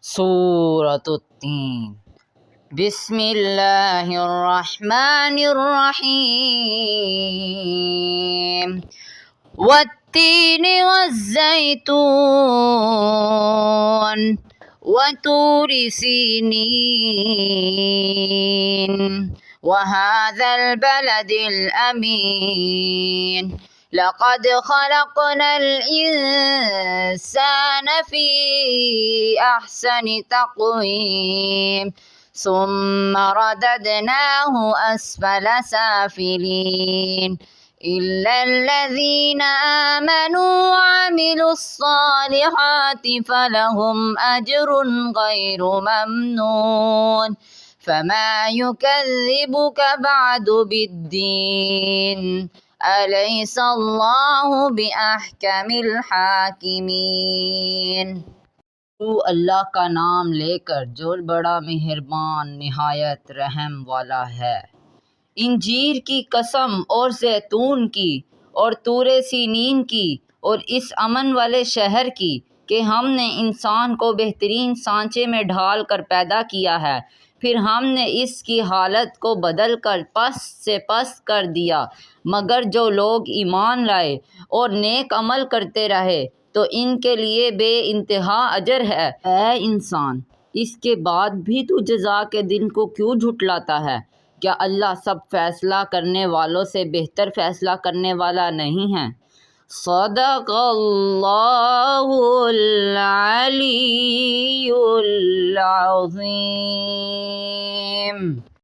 सूरतुत्तीन। बिस्मिल्लाहिर्रहमानिर्रहीम। वत्तीन वज़्ज़ैतून वतूरि सीनीन वहाज़ल बलदिल अमीन। लक़द ख़लक़नल इंसान फ़ी अहसनि तक़वीम सुम्मा रददनाहु अस्फ़ल साफ़िलीन इल्लल्लज़ीना आमनू वअमिलुस्सालिहाति फ़लहुम अज्रुन गैरु ममनून फ़मा युकज़्ज़िबुक बअदु बिद्दीन अलैहिस्सलाहु बिअहकमिल हाकिमीन। तू अल्लाह का नाम लेकर जो बड़ा मेहरबान निहायत रहम वाला है। इंजीर की कसम और जैतून की और तूरे सीनीन की और इस अमन वाले शहर की कि हमने इंसान को बेहतरीन सांचे में ढाल कर पैदा किया है, फिर हमने इसकी हालत को बदल कर पस्त से पस्त कर दिया। मगर जो लोग ईमान लाए और नेक अमल करते रहे तो इनके लिए बेइंतहा अजर है। ऐ इंसान, इसके बाद भी तू जज़ा के दिन को क्यों झुटलाता है? क्या अल्लाह सब फैसला करने वालों से बेहतर फैसला करने वाला नहीं है? सदक़ल्लाहुल अलीयुल अज़ीम।